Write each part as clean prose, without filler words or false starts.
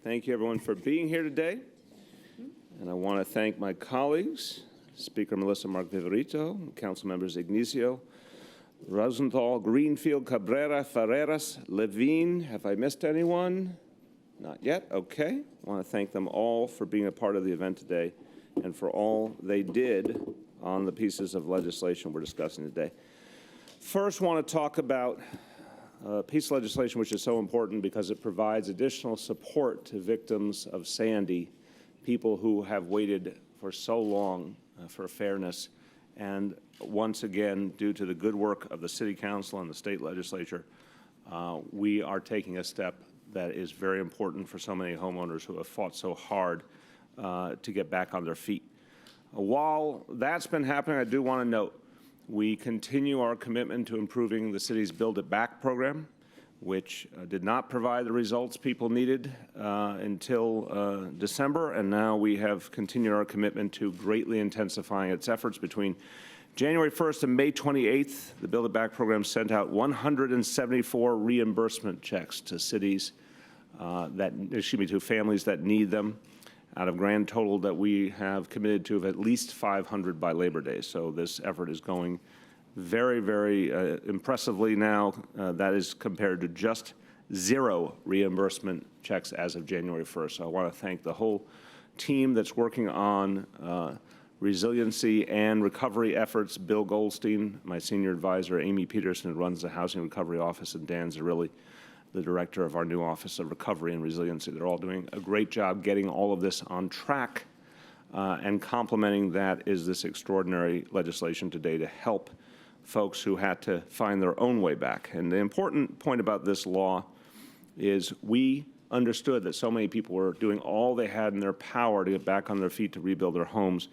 Thank you, everyone, for being here today. And I want to thank my colleagues, Speaker Melissa Mark Viverito, Council members Ignacio, Rosenthal, Greenfield, Cabrera, Ferreras, Levine. Have I missed anyone? Not yet. Okay. I want to thank them all for being a part of the event today and for all they did on the pieces of legislation we're discussing today. First, I want to talk about a piece of legislation which is so important because it provides additional support to victims of Sandy, people who have waited for so long for fairness. And once again, due to the good work of the City Council and the state legislature, we are taking a step that is very important for so many homeowners who have fought so hard to get back on their feet. While that's been happening, I do want to note we continue our commitment to improving the city's Build It Back program, which did not provide the results people needed until December, and now we have continued our commitment to greatly intensifying its efforts. Between January 1st and May 28th, the Build It Back program sent out 174 reimbursement checks to cities to families that need them, out of grand total that we have committed to of at least 500 by Labor Day. So this effort is going very, very impressively now. That is compared to just 0 reimbursement checks as of January 1st. So I want to thank the whole team that's working on resiliency and recovery efforts. Bill Goldstein, my senior advisor, Amy Peterson, who runs the Housing Recovery Office, and Dan Zerilli, the director of our new Office of Recovery and Resiliency. They're all doing a great job getting all of this on track, and complementing that is this extraordinary legislation today to help folks who had to find their own way back. And the important point about this law is we understood that so many people were doing all they had in their power to get back on their feet to rebuild their homes.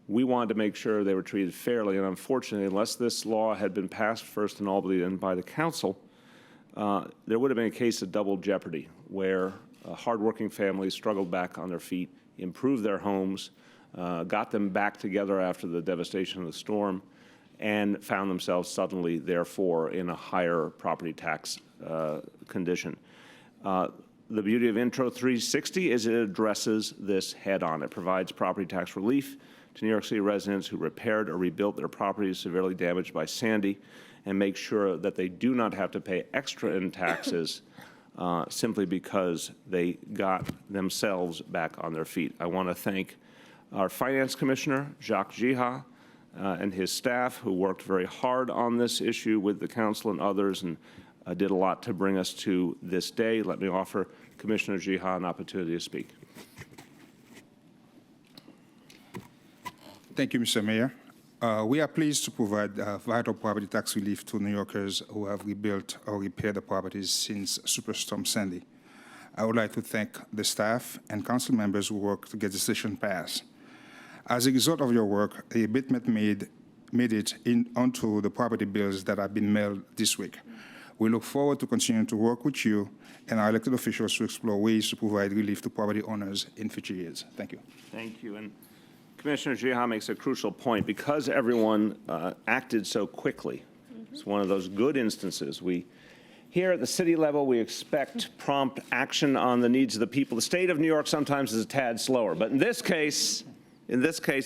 We wanted to make sure they were treated fairly, and unfortunately, unless this law had been passed first in Albany and by the council, there would have been a case of double jeopardy where hardworking families struggled back on their feet, improved their homes, got them back together after the devastation of the storm, and found themselves suddenly, therefore, in a higher property tax condition. The beauty of Intro 360 is it addresses this head-on. It provides property tax relief to New York City residents who repaired or rebuilt their properties severely damaged by Sandy, and make sure that they do not have to pay extra in taxes simply because they got themselves back on their feet. I want to thank our Finance Commissioner, Jacques Giha, and his staff, who worked very hard on this issue with the council and others, and did a lot to bring us to this day. Let me offer Commissioner Giha an opportunity to speak. Thank you, Mr. Mayor. We are pleased to provide vital property tax relief to New Yorkers who have rebuilt or repaired their properties since Superstorm Sandy. I would like to thank the staff and council members who worked to get this decision passed. As a result of your work, the abatement made it onto the property bills that have been mailed this week. We look forward to continuing to work with you and our elected officials to explore ways to provide relief to property owners in future years. Thank you. Thank you. And Commissioner Giha makes a crucial point. Because everyone acted so quickly, it's one of those good instances. Here at the city level, we expect prompt action on the needs of the people. The state of New York sometimes is a tad slower, but in this case,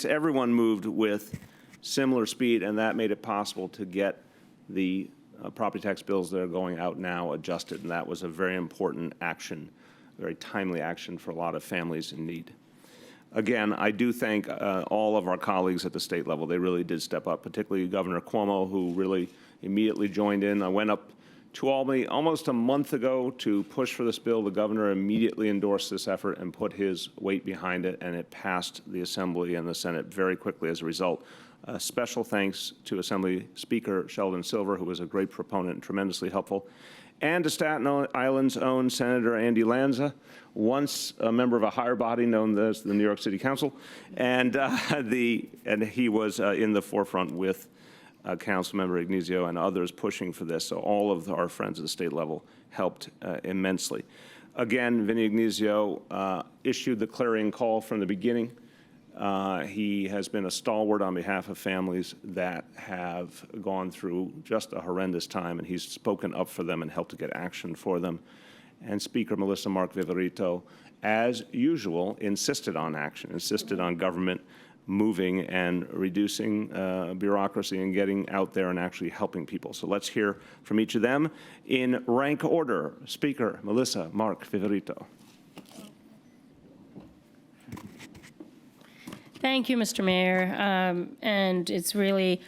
everyone moved with similar speed, and that made it possible to get the property tax bills that are going out now adjusted, and that was a very important action, very timely action for a lot of families in need. Again, I do thank all of our colleagues at the state level. They really did step up, particularly Governor Cuomo, who really immediately joined in. I went up to Albany almost a month ago to push for this bill. The governor immediately endorsed this effort and put his weight behind it, and it passed the Assembly and the Senate very quickly as a result. Special thanks to Assembly Speaker Sheldon Silver, who was a great proponent and tremendously helpful, and to Staten Island's own Senator Andy Lanza, once a member of a higher body known as the New York City Council, and he was in the forefront with Councilmember Ignacio and others pushing for this. So all of our friends at the state level helped immensely. Again, Vinny Ignacio issued the clarion call from the beginning. He has been a stalwart on behalf of families that have gone through just a horrendous time, and he's spoken up for them and helped to get action for them. and Speaker Melissa Mark Viverito, as usual, insisted on action, insisted on government moving and reducing bureaucracy and getting out there and actually helping people. So let's hear from each of them in rank order. Speaker Melissa Mark Viverito. Thank you, Mr. Mayor. And it's really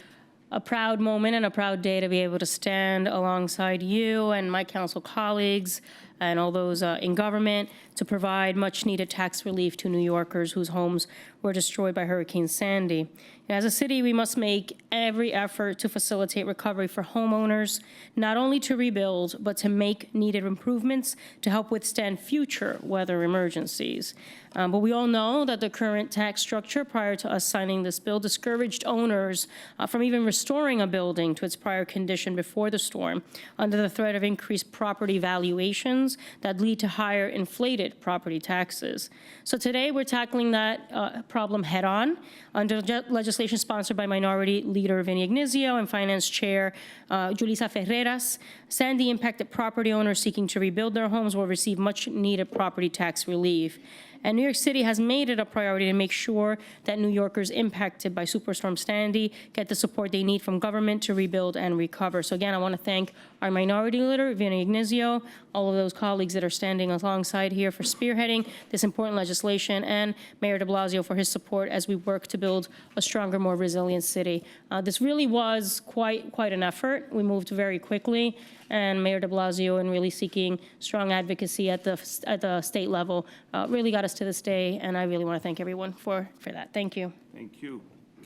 a proud moment and a proud day to be able to stand alongside you and my council colleagues and all those in government to provide much-needed tax relief to New Yorkers whose homes were destroyed by Hurricane Sandy. As a city, we must make every effort to facilitate recovery for homeowners, not only to rebuild, but to make needed improvements to help withstand future weather emergencies. But we all know that the current tax structure prior to us signing this bill discouraged owners from even restoring a building to its prior condition before the storm, under the threat of increased property valuations that lead to higher inflated property taxes. So today we're tackling that problem head on under legislation sponsored by Minority Leader Vinny Ignizio and Finance Chair Julissa Ferreras. Sandy impacted property owners seeking to rebuild their homes will receive much needed property tax relief. And New York City has made it a priority to make sure that New Yorkers impacted by Superstorm Sandy get the support they need from government to rebuild and recover. So again, I want to thank our Minority Leader, Vinny Ignizio, all of those colleagues that are standing alongside here for spearheading this important legislation, and Mayor de Blasio for his support as we work to build a stronger, more resilient city. This really was quite an effort. We moved very quickly, and Mayor de Blasio, in really seeking strong advocacy at the state level, really got us to this day, and I really want to thank everyone for that. Thank you. Thank you.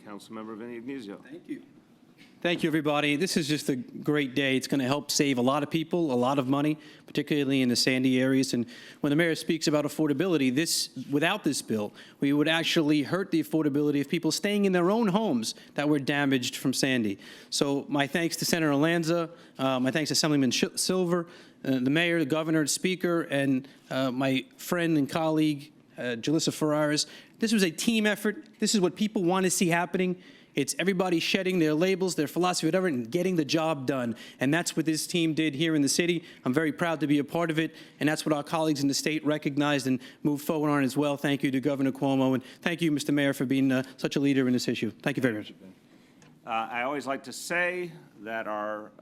Councilmember Vinny Ignizio. Thank you. Thank you, everybody. This is just a great day. It's going to help save a lot of people, a lot of money, particularly in the Sandy areas. And when the mayor speaks about affordability, without this bill, we would actually hurt the affordability of people staying in their own homes that were damaged from Sandy. So my thanks to Senator Lanza, my thanks to Assemblyman Silver, the mayor, the governor, the speaker, and my friend and colleague, Julissa Ferreras. This was a team effort. This is what people want to see happening. It's everybody shedding their labels, their philosophy, whatever, and getting the job done. And that's what this team did here in the city. I'm very proud to be a part of it, and that's what our colleagues in the state recognized and moved forward on as well. Thank you to Governor Cuomo, and thank you, Mr. Mayor, for being such a leader in this issue. Thank you very much. I always like to say that our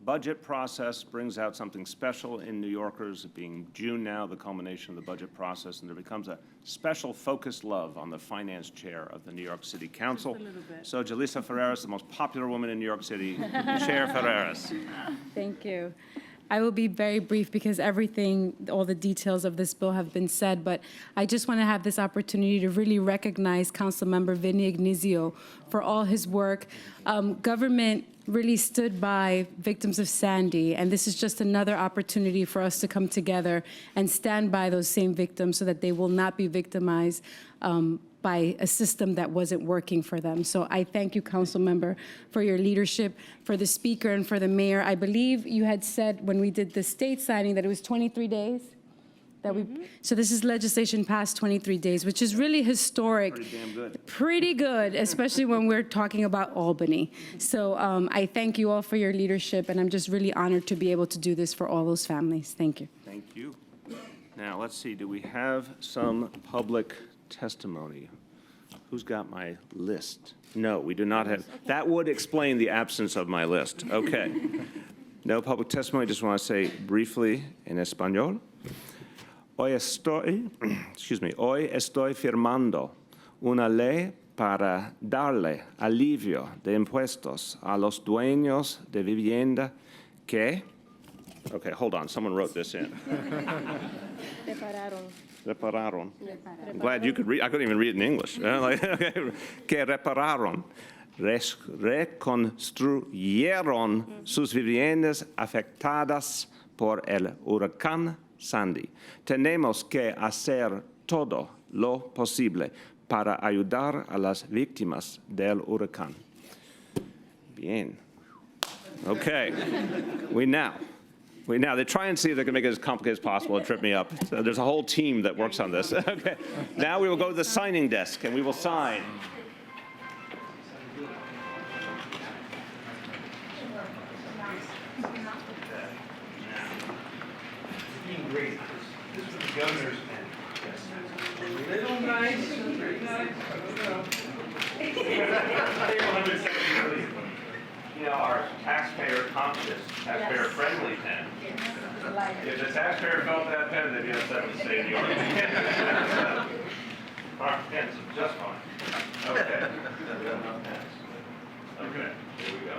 budget process brings out something special in New Yorkers. It being June now, the culmination of the budget process, and there becomes a special focused love on the finance chair of the New York City Council. So Julissa Ferreras, the most popular woman in New York City, Chair Ferreras. Thank you. I will be very brief because all the details of this bill have been said, but I just want to have this opportunity to really recognize Councilmember Vinny Ignizio for all his work. Government really stood by victims of Sandy, and this is just another opportunity for us to come together and stand by those same victims so that they will not be victimized by a system that wasn't working for them. So I thank you, Council Member, for your leadership, for the Speaker, and for the Mayor. I believe you had said when we did the state signing that it was 23 days? So this is legislation past 23 days, which is really historic. Pretty damn good. Pretty good, especially when we're talking about Albany. So I thank you all for your leadership, and I'm just really honored to be able to do this for all those families. Thank you. Thank you. Now, let's see, do we have some public testimony? Who's got my list? No, we do not have. That would explain the absence of my list. Okay. No public testimony. Just want to say briefly in español. Hoy estoy firmando una ley para darle alivio de impuestos a los dueños de vivienda que. Okay, hold on. Someone wrote this in. Repararon. I'm glad you could read. I couldn't even read it in English. Que repararon, reconstruyeron sus viviendas afectadas por el huracán Sandy. Tenemos que hacer todo lo posible para ayudar a las víctimas del huracán. Bien. Okay. We now, they try and see if they can make it as complicated as possible and trip me up. So there's a whole team that works on this. Okay. Now we will go to the signing desk and we will sign. Great. Governor's pen. Little nice, very nice. You know, our taxpayer conscious, taxpayer friendly pen. If the taxpayer felt that pen, they'd be upset with the state of New York. Our pens are just fine. Okay. Okay, here we go.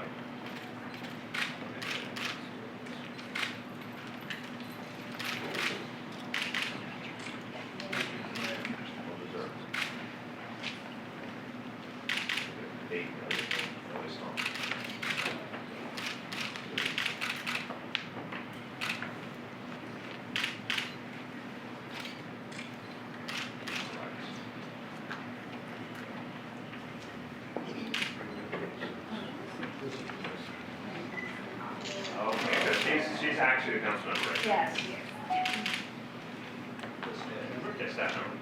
She's actually a council member, right? Yes. Yes, that number.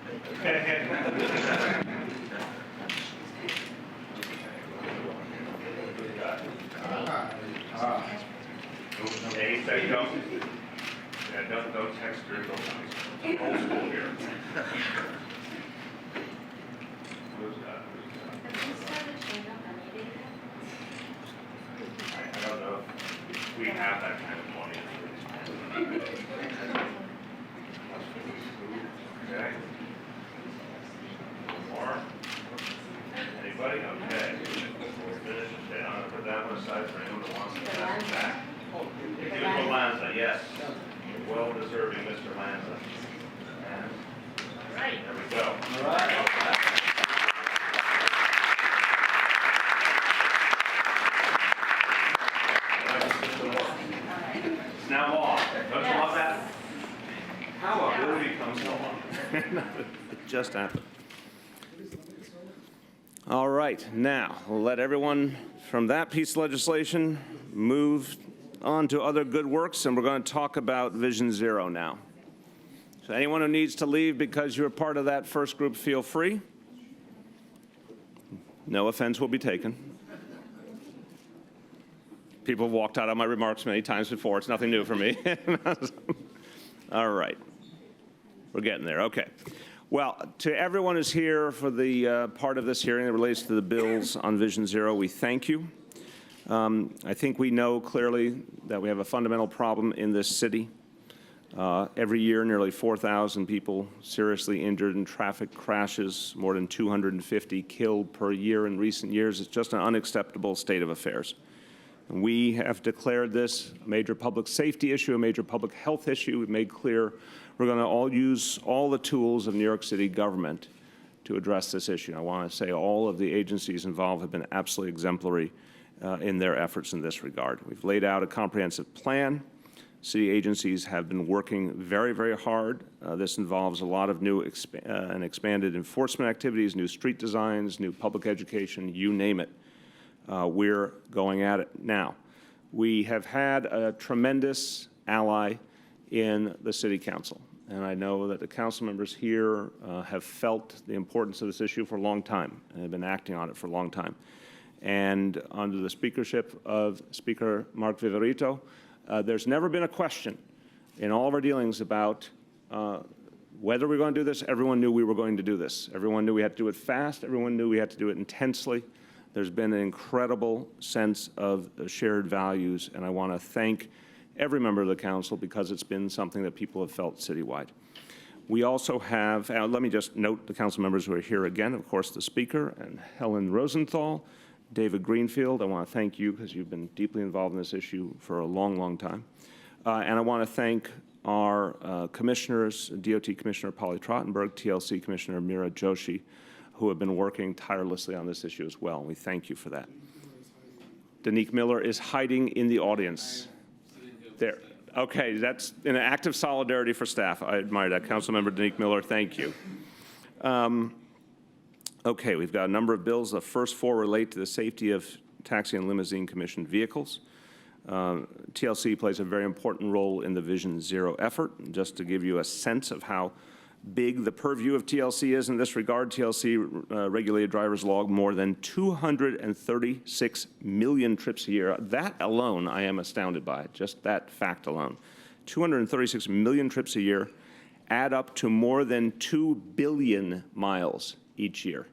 Hey, so you don't, yeah, don't text her, don't old school here. Who's that? I don't know if we have that kind of money. Okay. More? Anybody? Okay. We'll finish it down. Put that one aside for anyone who wants to pass it back. Beautiful Lanza, yes. Well-deserving Mr. Lanza. And all right, there we go. All right. It's now law. Don't you love that? How ability becomes law. It just happened. All right, now we'll let everyone from that piece of legislation move on to other good works, and we're going to talk about Vision Zero now. So anyone who needs to leave because you're part of that first group, feel free. No offense will be taken. People have walked out on my remarks many times before. It's nothing new for me. All right. We're getting there. Okay. Well, to everyone who's here for the part of this hearing that relates to the bills on Vision Zero, we thank you. I think we know clearly that we have a fundamental problem in this city. Every year, nearly 4,000 people seriously injured in traffic crashes, more than 250 killed per year in recent years. It's just an unacceptable state of affairs. And we have declared this a major public safety issue, a major public health issue. We've made clear we're going to all use all the tools of New York City government to address this issue. I want to say all of the agencies involved have been absolutely exemplary in their efforts in this regard. We've laid out a comprehensive plan. City agencies have been working very, very hard. This involves a lot of new and expanded enforcement activities, new street designs, new public education, you name it. We're going at it now. We have had a tremendous ally in the City Council, and I know that the council members here have felt the importance of this issue for a long time and have been acting on it for a long time. And under the speakership of Speaker Mark Viverito, there's never been a question in all of our dealings about whether we're going to do this. Everyone knew we were going to do this. Everyone knew we had to do it fast. Everyone knew we had to do it intensely. There's been an incredible sense of shared values, and I want to thank every member of the council because it's been something that people have felt citywide. We also have, let me just note the council members who are here again, of course, the Speaker and Helen Rosenthal, David Greenfield. I want to thank you because you've been deeply involved in this issue for a long, long time. And I want to thank our commissioners, DOT Commissioner Polly Trottenberg, TLC Commissioner Mira Joshi, who have been working tirelessly on this issue as well. We thank you for that. Danique Miller is hiding in the audience. There. Okay, that's in an act of solidarity for staff. I admire that. Councilmember Danique Miller, thank you. Okay, we've got a number of bills. The first four relate to the safety of taxi and limousine commissioned vehicles. TLC plays a very important role in the Vision Zero effort. And just to give you a sense of how big the purview of TLC is in this regard, TLC regulated drivers log more than 236 million trips a year. That alone, I am astounded by, just that fact alone. 236 million trips a year add up to more than 2 billion miles each year.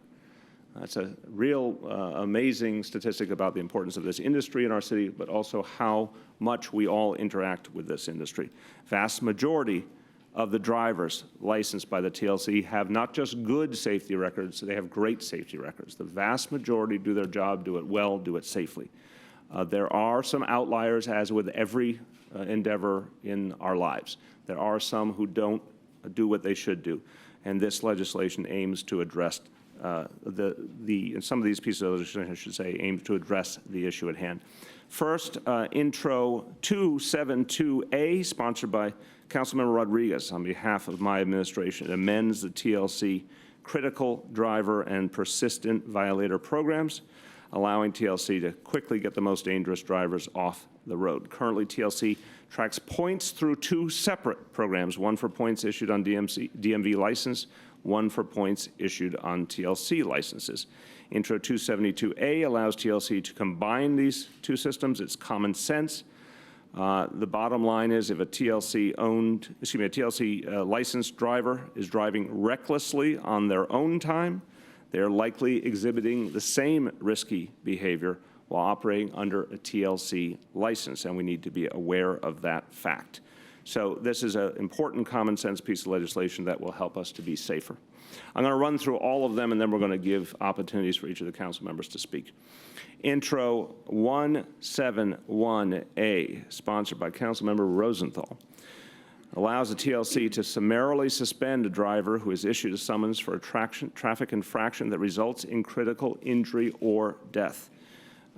That's a real amazing statistic about the importance of this industry in our city, but also how much we all interact with this industry. Vast majority of the drivers licensed by the TLC have not just good safety records, they have great safety records. The vast majority do their job, do it well, do it safely. There are some outliers, as with every endeavor in our lives. There are some who don't do what they should do, and this legislation aims to address and some of these pieces of legislation, I should say, aim to address the issue at hand. First, Intro 272A, sponsored by Councilmember Rodriguez on behalf of my administration, amends the TLC critical driver and persistent violator programs, allowing TLC to quickly get the most dangerous drivers off the road. Currently, TLC tracks points through 2 separate programs, one for points issued on DMV license, one for points issued on TLC licenses. Intro 272A allows TLC to combine these 2 systems. It's common sense. The bottom line is if a TLC licensed driver is driving recklessly on their own time, they're likely exhibiting the same risky behavior while operating under a TLC license, and we need to be aware of that fact. So this is an important common sense piece of legislation that will help us to be safer. I'm going to run through all of them, and then we're going to give opportunities for each of the council members to speak. Intro 171A, sponsored by Councilmember Rosenthal, allows the TLC to summarily suspend a driver who is issued a summons for a traffic infraction that results in critical injury or death.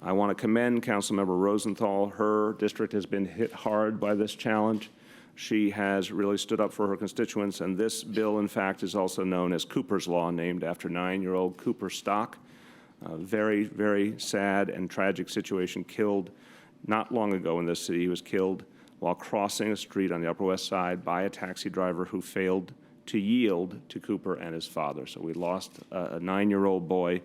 I want to commend Councilmember Rosenthal. Her district has been hit hard by this challenge. She has really stood up for her constituents, and this bill, in fact, is also known as Cooper's Law, named after 9-year-old Cooper Stock. A very, very sad and tragic situation, killed not long ago in this city. He was killed while crossing a street on the Upper West Side by a taxi driver who failed to yield to Cooper and his father. So we lost a 9-year-old boy,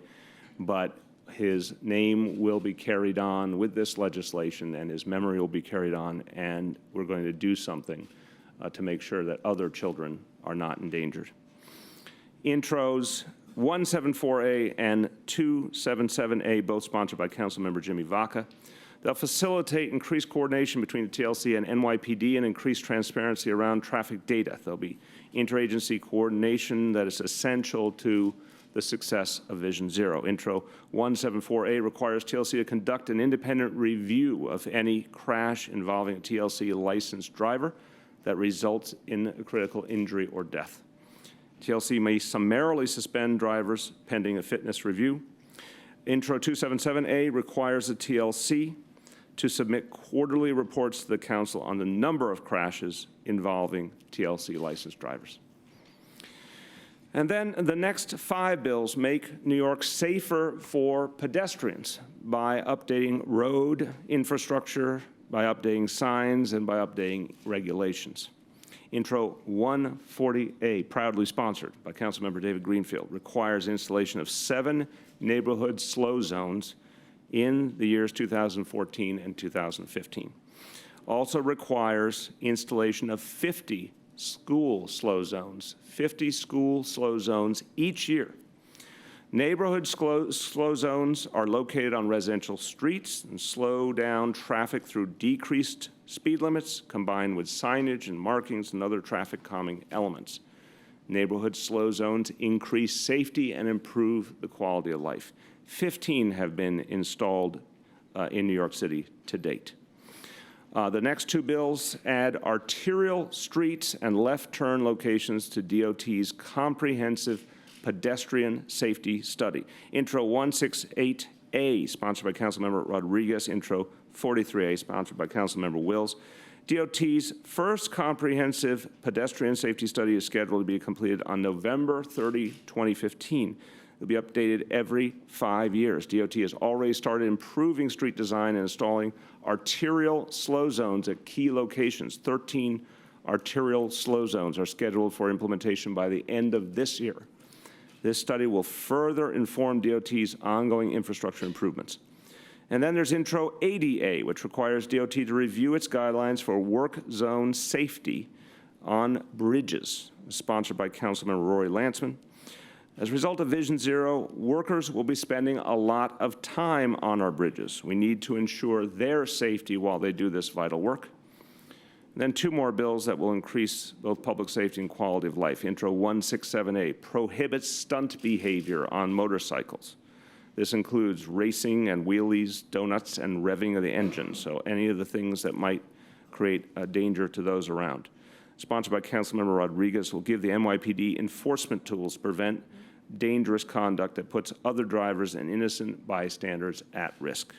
but his name will be carried on with this legislation, and his memory will be carried on, and we're going to do something to make sure that other children are not endangered. Intros 174A and 277A, both sponsored by Councilmember Jimmy Vaca. They'll facilitate increased coordination between the TLC and NYPD and increase transparency around traffic data. There'll be interagency coordination that is essential to the success of Vision Zero. Intro 174A requires TLC to conduct an independent review of any crash involving a TLC licensed driver that results in a critical injury or death. TLC may summarily suspend drivers pending a fitness review. Intro 277A requires the TLC to submit quarterly reports to the council on the number of crashes involving TLC licensed drivers. And then the next 5 bills make New York safer for pedestrians by updating road infrastructure, by updating signs, and by updating regulations. Intro 140A, proudly sponsored by Councilmember David Greenfield, requires installation of 7 neighborhood slow zones in the years 2014 and 2015. Also requires installation of 50 school slow zones, 50 school slow zones each year. Neighborhood slow zones are located on residential streets and slow down traffic through decreased speed limits combined with signage and markings and other traffic calming elements. Neighborhood slow zones increase safety and improve the quality of life. 15 have been installed in New York City to date. The next 2 bills add arterial streets and left turn locations to DOT's comprehensive pedestrian safety study. Intro 168A, sponsored by Councilmember Rodriguez. Intro 43A, sponsored by Councilmember Wills. DOT's first comprehensive pedestrian safety study is scheduled to be completed on November 30, 2015. It'll be updated every 5 years. DOT has already started improving street design and installing arterial slow zones at key locations. 13 arterial slow zones are scheduled for implementation by the end of this year. This study will further inform DOT's ongoing infrastructure improvements. And then there's Intro 80A, which requires DOT to review its guidelines for work zone safety on bridges, sponsored by Councilmember Rory Lantzman. As a result of Vision Zero, workers will be spending a lot of time on our bridges. We need to ensure their safety while they do this vital work. And then two more bills that will increase both public safety and quality of life. Intro 167A prohibits stunt behavior on motorcycles. This includes racing and wheelies, donuts, and revving of the engine, so any of the things that might create a danger to those around. Sponsored by Councilmember Rodriguez, will give the NYPD enforcement tools to prevent dangerous conduct that puts other drivers and innocent bystanders at risk.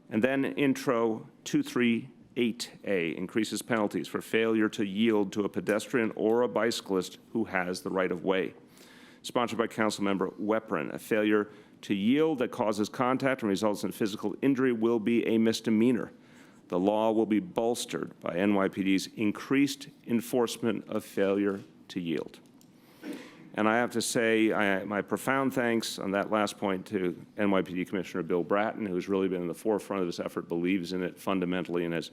And then Intro 238A increases penalties for failure to yield to a pedestrian or a bicyclist who has the right of way. Sponsored by Councilmember Weprin, a failure to yield that causes contact and results in physical injury will be a misdemeanor. The law will be bolstered by NYPD's increased enforcement of failure to yield. And I have to say my profound thanks on that last point to NYPD Commissioner Bill Bratton, who's really been in the forefront of this effort, believes in it fundamentally, and has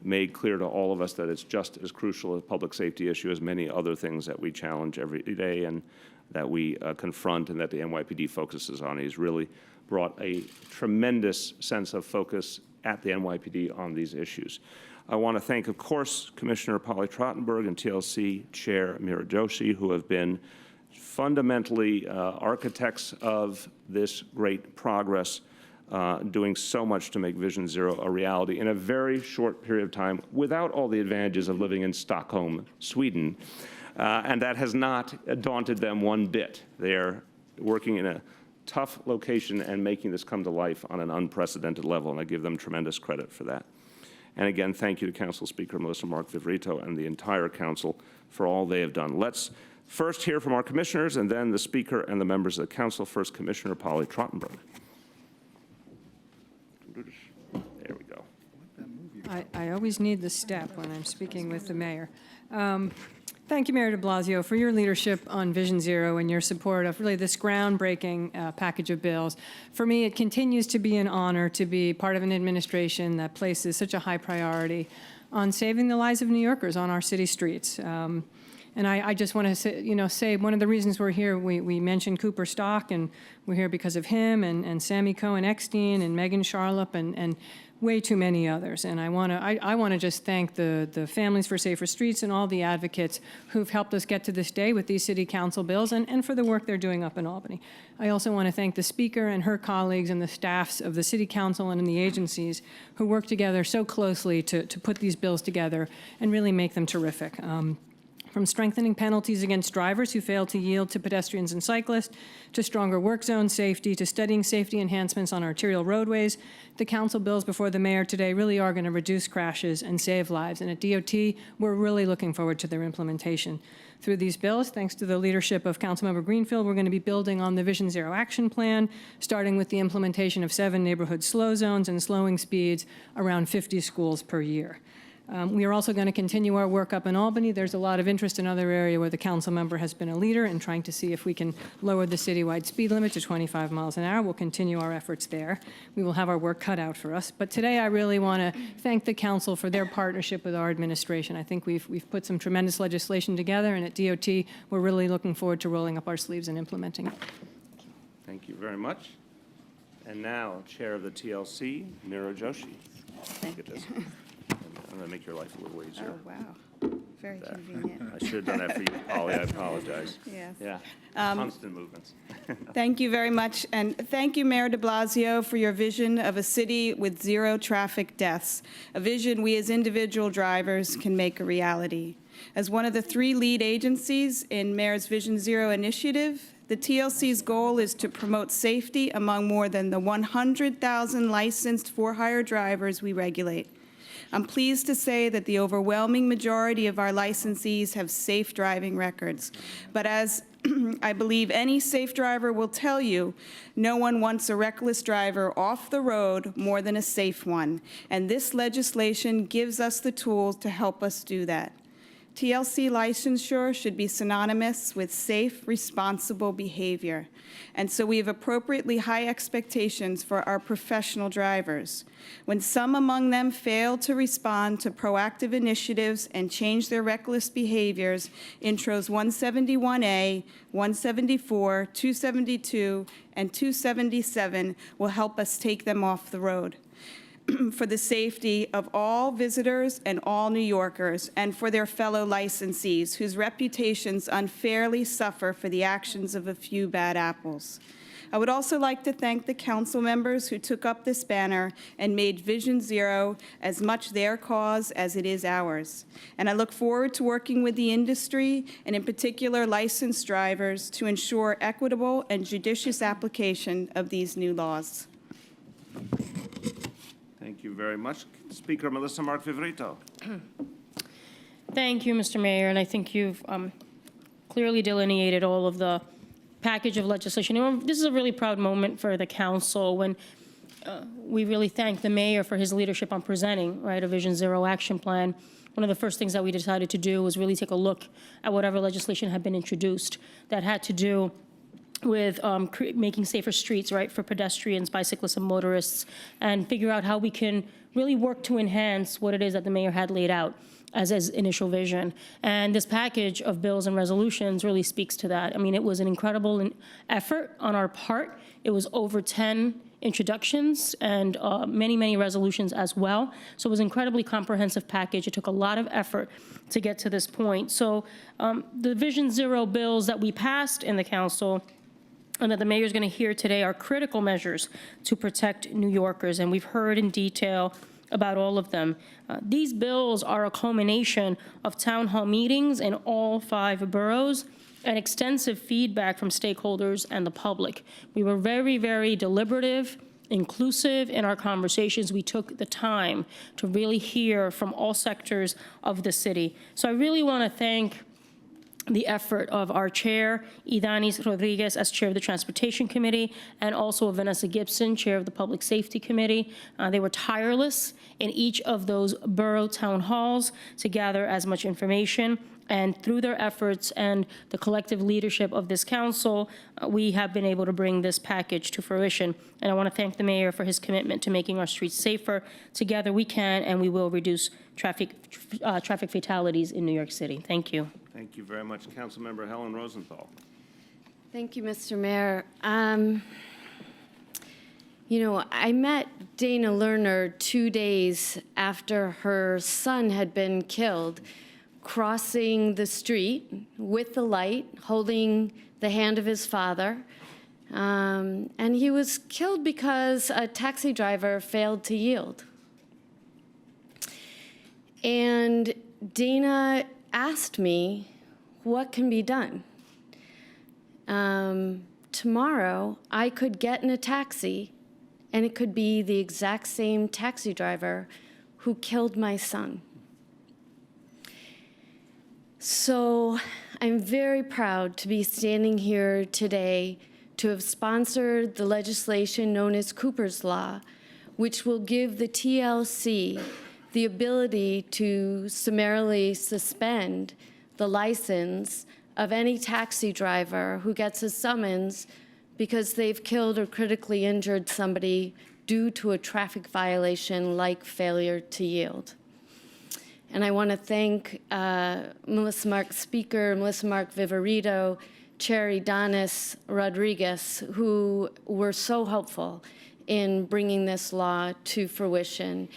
made clear to all of us that it's just as crucial a public safety issue as many other things that we challenge every day and that we confront and that the NYPD focuses on. He's really brought a tremendous sense of focus at the NYPD on these issues. I want to thank, of course, Commissioner Polly Trottenberg and TLC Chair Mira Joshi, who have been fundamentally architects of this great progress, doing so much to make Vision Zero a reality in a very short period of time without all the advantages of living in Stockholm, Sweden. And that has not daunted them one bit. They're working in a tough location and making this come to life on an unprecedented level, and I give them tremendous credit for that. And again, thank you to Council Speaker Melissa Mark Viverito and the entire Council for all they have done. Let's first hear from our commissioners and then the Speaker and the members of the Council. First, Commissioner Polly Trottenberg. There we go. I always need the step when I'm speaking with the mayor. Thank you, Mayor de Blasio, for your leadership on Vision Zero and your support of really this groundbreaking package of bills. For me, it continues to be an honor to be part of an administration that places such a high priority on saving the lives of New Yorkers on our city streets. And I just want to say one of the reasons we're here, we mentioned Cooper Stock, and we're here because of him and Sammy Cohen-Eckstein and Megan Charlop and way too many others. And I want to just thank the Families for Safer Streets and all the advocates who've helped us get to this day with these city council bills and for the work they're doing up in Albany. I also want to thank the Speaker and her colleagues and the staffs of the City Council and in the agencies who work together so closely to put these bills together and really make them terrific. From strengthening penalties against drivers who fail to yield to pedestrians and cyclists, to stronger work zone safety, to studying safety enhancements on arterial roadways, the council bills before the mayor today really are going to reduce crashes and save lives. And at DOT, we're really looking forward to their implementation. Through these bills, thanks to the leadership of Councilmember Greenfield, we're going to be building on the Vision Zero Action Plan, starting with the implementation of 7 neighborhood slow zones and slowing speeds around 50 schools per year. We are also going to continue our work up in Albany. There's a lot of interest in other area where the council member has been a leader in trying to see if we can lower the citywide speed limit to 25 miles an hour. We'll continue our efforts there. We will have our work cut out for us. But today I really want to thank the council for their partnership with our administration. I think we've put some tremendous legislation together, and at DOT, we're really looking forward to rolling up our sleeves and implementing it. Thank you very much. And now, Chair of the TLC, Mira Joshi. Thank you. I'm going to make your life a little easier. Oh, wow. Very convenient. I should have done that for you, Polly. I apologize. Yes. Yeah. Constant movements. Thank you very much. And thank you, Mayor de Blasio, for your vision of a city with 0 traffic deaths, a vision we as individual drivers can make a reality. As one of the 3 lead agencies in Mayor's Vision Zero initiative, the TLC's goal is to promote safety among more than the 100,000 licensed for-hire drivers we regulate. I'm pleased to say that the overwhelming majority of our licensees have safe driving records. But as I believe any safe driver will tell you, no one wants a reckless driver off the road more than a safe one. And this legislation gives us the tools to help us do that. TLC licensure should be synonymous with safe, responsible behavior. And so we have appropriately high expectations for our professional drivers. When some among them fail to respond to proactive initiatives and change their reckless behaviors, intros 171A, 174, 272, and 277 will help us take them off the road. For the safety of all visitors and all New Yorkers, and for their fellow licensees whose reputations unfairly suffer for the actions of a few bad apples. I would also like to thank the council members who took up this banner and made Vision Zero as much their cause as it is ours. And I look forward to working with the industry, and in particular licensed drivers, to ensure equitable and judicious application of these new laws. Thank you very much. Speaker Melissa Mark Viverito. Thank you, Mr. Mayor, and I think you've clearly delineated all of the package of legislation. You know, this is a really proud moment for the council when we really thank the mayor for his leadership on presenting, right, a Vision Zero action plan. One of the first things that we decided to do was really take a look at whatever legislation had been introduced that had to do with making safer streets, right, for pedestrians, bicyclists, and motorists, and figure out how we can really work to enhance what it is that the mayor had laid out as his initial vision. And this package of bills and resolutions really speaks to that. I mean, it was an incredible effort on our part. It was over 10 introductions and many, many resolutions as well. So it was an incredibly comprehensive package. It took a lot of effort to get to this point. So the Vision Zero bills that we passed in the council and that the mayor is going to hear today are critical measures to protect New Yorkers, and we've heard in detail about all of them. These bills are a culmination of town hall meetings in all 5 boroughs and extensive feedback from stakeholders and the public. We were very, very deliberative, inclusive in our conversations. We took the time to really hear from all sectors of the city. So I really want to thank the effort of our chair, Idanis Rodriguez, as chair of the Transportation Committee, and also Vanessa Gibson, chair of the Public Safety Committee. They were tireless in each of those borough town halls to gather as much information. And through their efforts and the collective leadership of this council, we have been able to bring this package to fruition. And I want to thank the mayor for his commitment to making our streets safer. Together we can and we will reduce traffic fatalities in New York City. Thank you. Thank you very much. Councilmember Helen Rosenthal. Thank you, Mr. Mayor. You know, I met Dana Lerner 2 days after her son had been killed, crossing the street with the light, holding the hand of his father. And he was killed because a taxi driver failed to yield. And Dana asked me, what can be done? Tomorrow, I could get in a taxi, and it could be the exact same taxi driver who killed my son. So I'm very proud to be standing here today to have sponsored the legislation known as Cooper's Law, which will give the TLC the ability to summarily suspend the license of any taxi driver who gets a summons because they've killed or critically injured somebody due to a traffic violation like failure to yield. And I want to thank Melissa Mark Viverito, Chair Idanis Rodriguez, who were so helpful in bringing this law to fruition.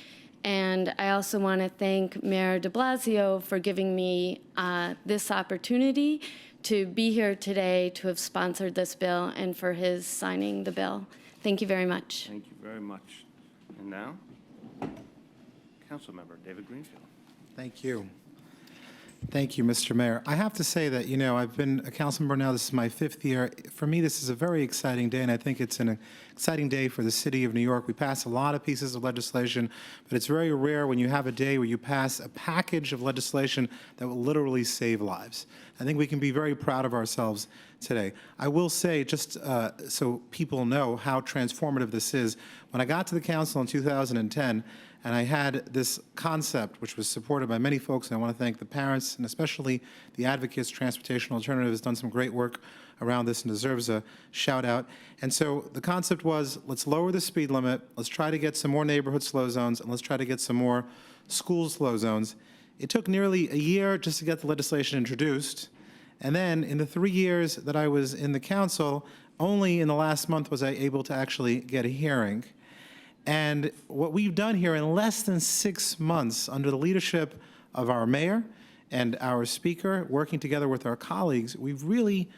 And I also want to thank Mayor de Blasio for giving me this opportunity to be here today to have sponsored this bill and for his signing the bill. Thank you very much. Thank you very much. And now, Councilmember David Greenfield. Thank you. Thank you, Mr. Mayor. I have to say that, you know, I've been a council member now. This is my 5th year. For me, this is a very exciting day, and I think it's an exciting day for the city of New York. We pass a lot of pieces of legislation, but it's very rare when you have a day where you pass a package of legislation that will literally save lives. I think we can be very proud of ourselves today. I will say, just so people know how transformative this is, when I got to the council in 2010, And I had this concept, which was supported by many folks, and I want to thank the parents and especially the advocates. Transportation Alternative has done some great work around this and deserves a shout out. And so the concept was, let's lower the speed limit, let's try to get some more neighborhood slow zones, and let's try to get some more school slow zones. It took nearly a year just to get the legislation introduced. And then in the 3 years that I was in the council, only in the last month was I able to actually get a hearing. And what we've done here in less than 6 months, under the leadership of our mayor and our speaker, working together with our colleagues, we've really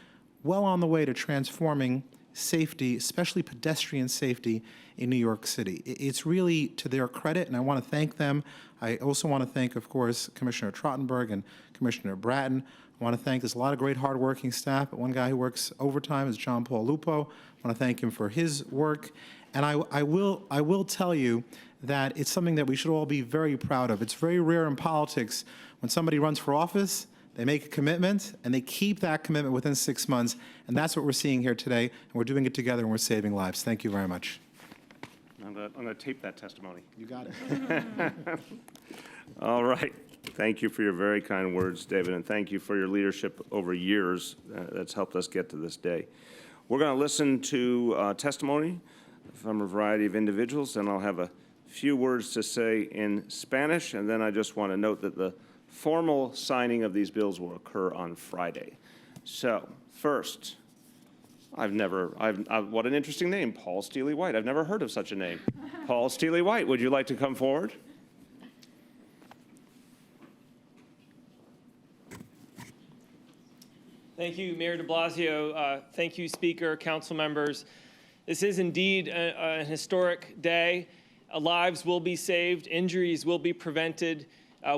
well on the way to transforming safety, especially pedestrian safety in New York City. It's really to their credit, and I want to thank them. I also want to thank, of course, Commissioner Trottenberg and Commissioner Bratton. I want to thank, there's a lot of great hardworking staff, but one guy who works overtime is John Paul Lupo. I want to thank him for his work. And I will tell you that it's something that we should all be very proud of. It's very rare in politics when somebody runs for office, they make a commitment, and they keep that commitment within 6 months. And that's what we're seeing here today, and we're doing it together, and we're saving lives. Thank you very much. I'm going to tape that testimony. You got it. All right. Thank you for your very kind words, David, and thank you for your leadership over years. That's helped us get to this day. We're going to listen to testimony from a variety of individuals, and I'll have a few words to say in Spanish, and then I just want to note that the formal signing of these bills will occur on Friday. So, first, what an interesting name, Paul Steely White. I've never heard of such a name. Paul Steely White, would you like to come forward? Thank you, Mayor de Blasio. Thank you, Speaker, council members. This is indeed a historic day. Lives will be saved, injuries will be prevented.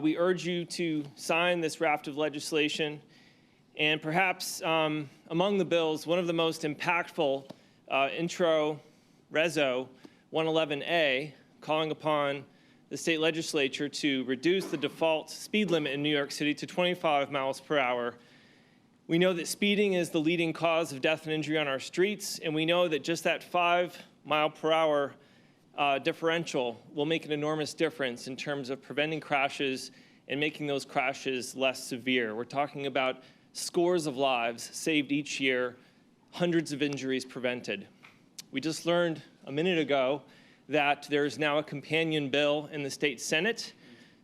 We urge you to sign this raft of legislation. And perhaps among the bills, one of the most impactful, Intro Reso 111A, calling upon the state legislature to reduce the default speed limit in New York City to 25 miles per hour. We know that speeding is the leading cause of death and injury on our streets, and we know that just that 5 mile per hour differential will make an enormous difference in terms of preventing crashes and making those crashes less severe. We're talking about scores of lives saved each year, hundreds of injuries prevented. We just learned a minute ago that there's now a companion bill in the state Senate.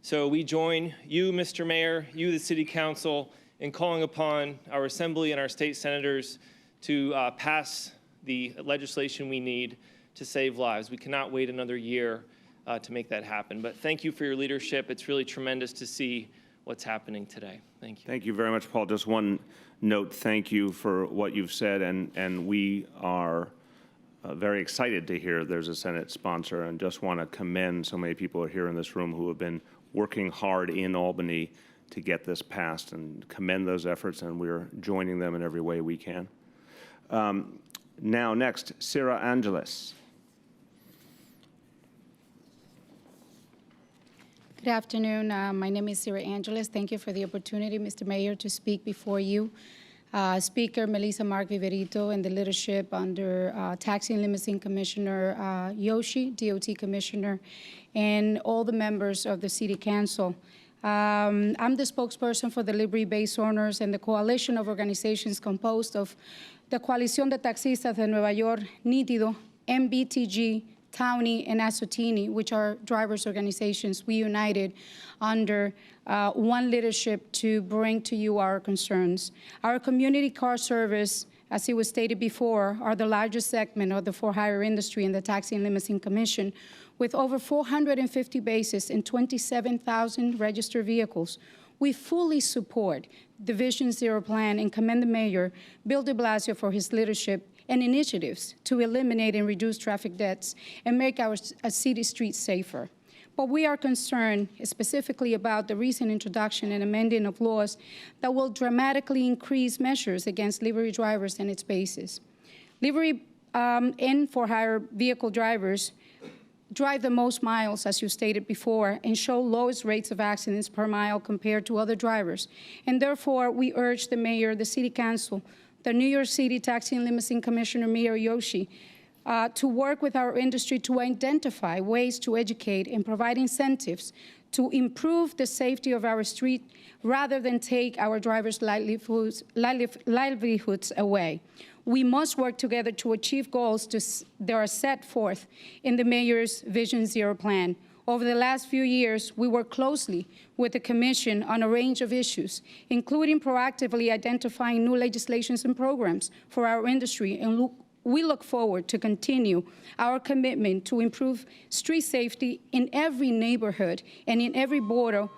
So we join you, Mr. Mayor, you, the City Council, in calling upon our Assembly and our state senators to pass the legislation we need to save lives. We cannot wait another year to make that happen. But thank you for your leadership. It's really tremendous to see what's happening today. Thank you. Thank you very much, Paul. Just one note, thank you for what you've said, and we are very excited to hear there's a Senate sponsor, and just want to commend so many people here in this room who have been working hard in Albany to get this passed, and commend those efforts, and we're joining them in every way we can. Now, next, Sarah Angeles. Good afternoon. My name is Sarah Angeles. Thank you for the opportunity, Mr. Mayor, to speak before you. Speaker Melissa Mark Viverito and the leadership under Taxi and Limousine Commissioner Yoshi, DOT Commissioner, and all the members of the City Council. I'm the spokesperson for the Livery-Based Owners and the coalition of organizations composed of the Coalición de Taxistas de Nueva York, Nítido, MBTG, Townie, and Asotini, which are drivers' organizations. We united under one leadership to bring to you our concerns. Our community car service, as it was stated before, are the largest segment of the for-hire industry in the Taxi and Limousine Commission, with over 450 bases and 27,000 registered vehicles. We fully support the Vision Zero plan and commend the Mayor, Bill de Blasio, for his leadership and initiatives to eliminate and reduce traffic deaths and make our city streets safer. But we are concerned specifically about the recent introduction and amending of laws that will dramatically increase measures against livery drivers and its bases. Livery and for-hire vehicle drivers drive the most miles, as you stated before, and show lowest rates of accidents per mile compared to other drivers. And therefore, we urge the Mayor, the City Council, the New York City Taxi and Limousine Commissioner, Mayor Yoshi, to work with our industry to identify ways to educate and provide incentives to improve the safety of our street rather than take our drivers' livelihoods away. We must work together to achieve goals that are set forth in the Mayor's Vision Zero plan. Over the last few years, we worked closely with the Commission on a range of issues, including proactively identifying new legislations and programs for our industry, and we look forward to continue our commitment to improve street safety in every neighborhood and in every borough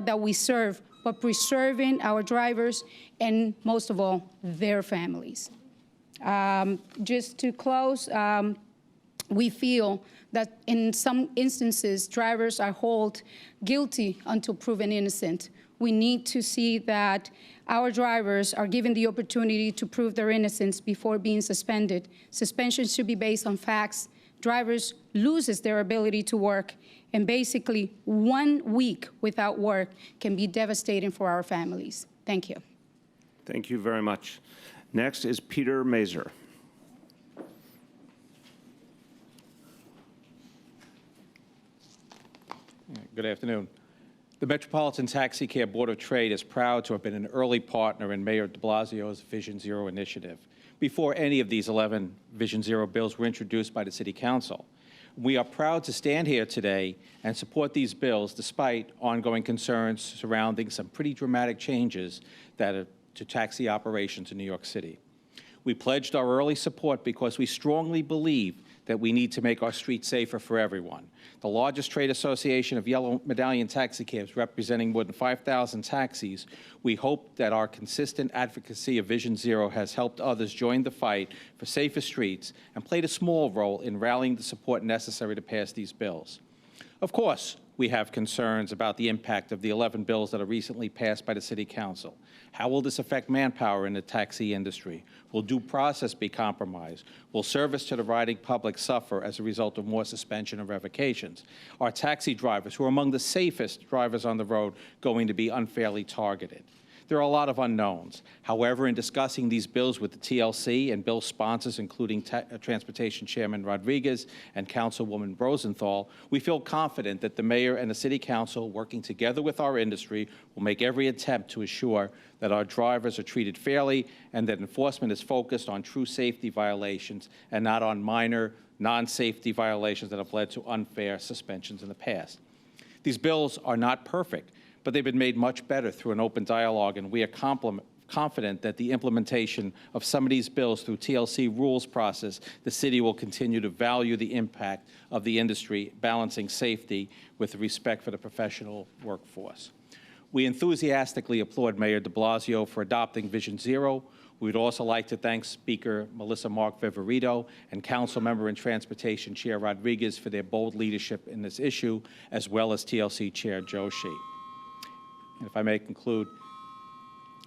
that we serve, but preserving our drivers and, most of all, their families. Just to close, we feel that in some instances, drivers are held guilty until proven innocent. We need to see that our drivers are given the opportunity to prove their innocence before being suspended. Suspension should be based on facts. Drivers loses their ability to work, and basically 1 week without work can be devastating for our families. Thank you. Thank you very much. Next is Peter Mazur. Good afternoon. The Metropolitan Taxi Cab Board of Trade is proud to have been an early partner in Mayor de Blasio's Vision Zero initiative before any of these 11 Vision Zero bills were introduced by the City Council. We are proud to stand here today and support these bills despite ongoing concerns surrounding some pretty dramatic changes to taxi operations in New York City. We pledged our early support because we strongly believe that we need to make our streets safer for everyone. The largest trade association of yellow medallion taxi cabs, representing more than 5,000 taxis, we hope that our consistent advocacy of Vision Zero has helped others join the fight for safer streets and played a small role in rallying the support necessary to pass these bills. Of course, we have concerns about the impact of the 11 bills that are recently passed by the City Council. How will this affect manpower in the taxi industry? Will due process be compromised? Will service to the riding public suffer as a result of more suspension and revocations? Are taxi drivers, who are among the safest drivers on the road, going to be unfairly targeted? There are a lot of unknowns. However, in discussing these bills with the TLC and bill sponsors, including Transportation Chairman Rodriguez and Councilwoman Rosenthal, we feel confident that the Mayor and the City Council, working together with our industry, will make every attempt to assure that our drivers are treated fairly and that enforcement is focused on true safety violations and not on minor, non-safety violations that have led to unfair suspensions in the past. These bills are not perfect, but they've been made much better through an open dialogue, and we are confident that the implementation of some of these bills through TLC rules process, the city will continue to value the impact of the industry, balancing safety with respect for the professional workforce. We enthusiastically applaud Mayor de Blasio for adopting Vision Zero. We'd also like to thank Speaker Melissa Mark Viverito and Council Member and Transportation Chair Rodriguez for their bold leadership in this issue, as well as TLC Chair Joshi. And if I may conclude,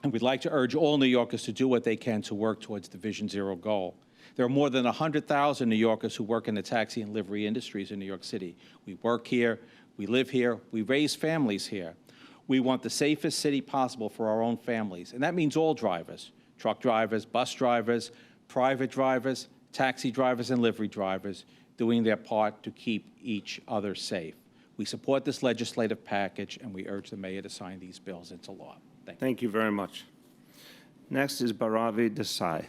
and we'd like to urge all New Yorkers to do what they can to work towards the Vision Zero goal. There are more than 100,000 New Yorkers who work in the taxi and livery industries in New York City. We work here, we live here, we raise families here. We want the safest city possible for our own families, and that means all drivers, truck drivers, bus drivers, private drivers, taxi drivers, and livery drivers, doing their part to keep each other safe. We support this legislative package, and we urge the Mayor to sign these bills into law. Thank you. Thank you very much. Next is Bharavi Desai.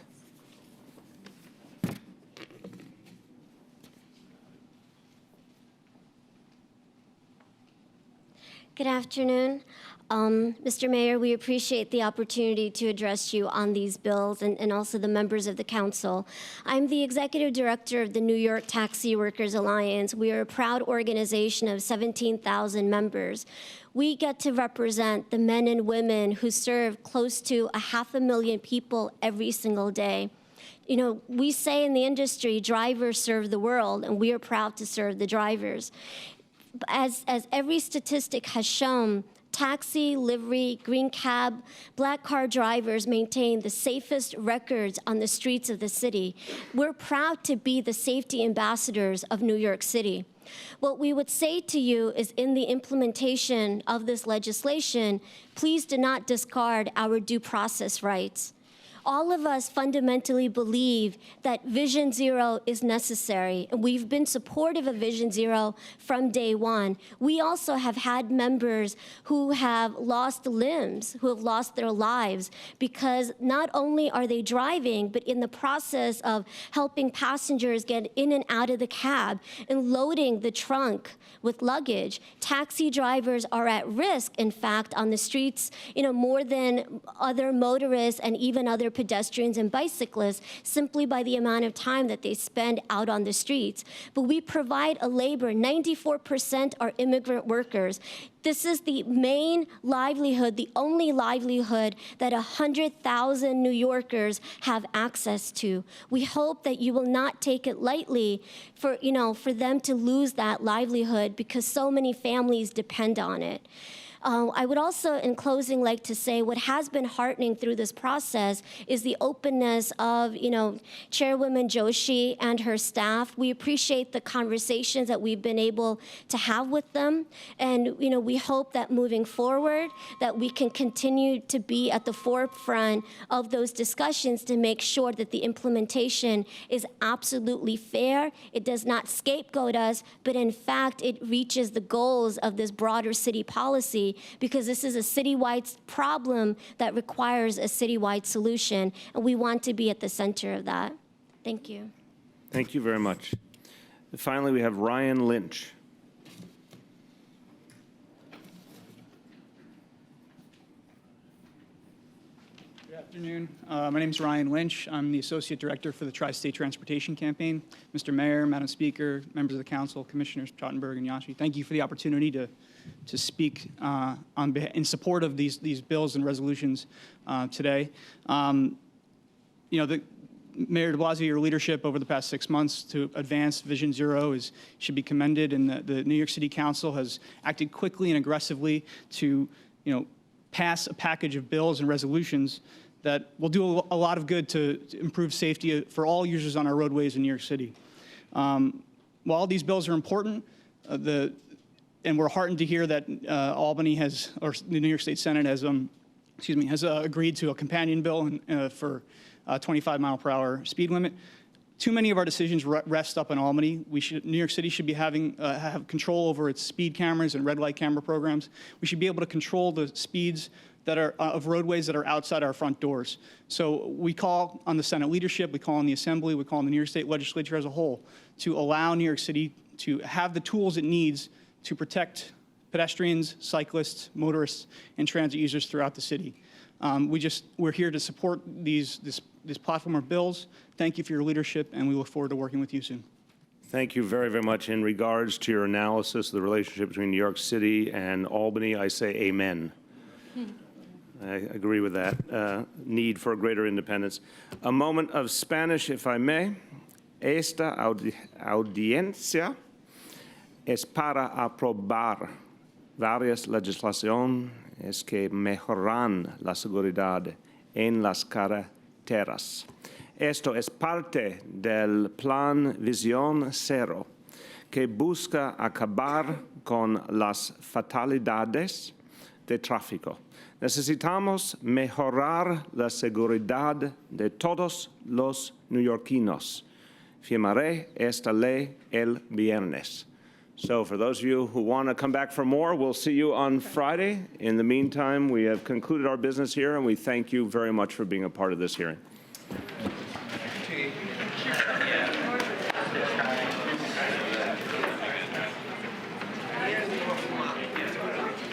Good afternoon. Mr. Mayor, we appreciate the opportunity to address you on these bills and also the members of the council. I'm the executive director of the New York Taxi Workers Alliance. We are a proud organization of 17,000 members. We get to represent the men and women who serve close to 500,000 people every single day. You know, we say in the industry, drivers serve the world, and we are proud to serve the drivers. As every statistic has shown, taxi, livery, green cab, black car drivers maintain the safest records on the streets of the city. We're proud to be the safety ambassadors of New York City. What we would say to you is, in the implementation of this legislation, please do not discard our due process rights. all of us fundamentally believe that Vision Zero is necessary, and we've been supportive of Vision Zero from day one. We also have had members who have lost limbs, who have lost their lives, because not only are they driving, but in the process of helping passengers get in and out of the cab and loading the trunk with luggage, taxi drivers are at risk, in fact, on the streets, more than other motorists and even other pedestrians and bicyclists, simply by the amount of time that they spend out on the streets. But we provide a labor, 94% are immigrant workers. This is the main livelihood, the only livelihood that 100,000 New Yorkers have access to. We hope that you will not take it lightly for them to lose that livelihood, because so many families depend on it. I would also, in closing, like to say what has been heartening through this process is the openness of, Chairwoman Joshi and her staff. We appreciate the conversations that we've been able to have with them. And, we hope that moving forward, that we can continue to be at the forefront of those discussions to make sure that the implementation is absolutely fair. It does not scapegoat us, but in fact, it reaches the goals of this broader city policy, because this is a citywide problem that requires a citywide solution, and we want to be at the center of that. Thank you. Thank you very much. Finally, we have Ryan Lynch. Good afternoon. My name is Ryan Lynch. I'm the Associate Director for the Tri-State Transportation Campaign. Mr. Mayor, Madam Speaker, members of the Council, Commissioners Trottenberg and Yashi, thank you for the opportunity to speak in support of these bills and resolutions today. The Mayor de Blasio, your leadership over the past 6 months to advance Vision Zero should be commended, and the New York City Council has acted quickly and aggressively to pass a package of bills and resolutions that will do a lot of good to improve safety for all users on our roadways in New York City. While these bills are important, and we're heartened to hear that Albany or the New York State Senate has agreed to a companion bill for 25-mile-per-hour speed limit. Too many of our decisions rest up in Albany. New York City should be have control over its speed cameras and red light camera programs. We should be able to control the speeds that are of roadways that are outside our front doors. So we call on the Senate leadership, we call on the Assembly, we call on the New York State Legislature as a whole to allow New York City to have the tools it needs to protect pedestrians, cyclists, motorists, and transit users throughout the city. We're here to support this platform of bills. Thank you for your leadership, and we look forward to working with you soon. Thank you very, very much. In regards to your analysis of the relationship between New York City and Albany, I say amen. I agree with that. Need for greater independence. A moment of Spanish, if I may. Esta audiencia es para aprobar varias legislaciones que mejoran la seguridad en las carreteras. Esto es parte del Plan Visión Cero, que busca acabar con las fatalidades de tráfico. Necesitamos mejorar la seguridad de todos los neoyorquinos. Firmaré esta ley el viernes. So for those of you who want to come back for more, we'll see you on Friday. In the meantime, we have concluded our business here, and we thank you very much for being a part of this hearing.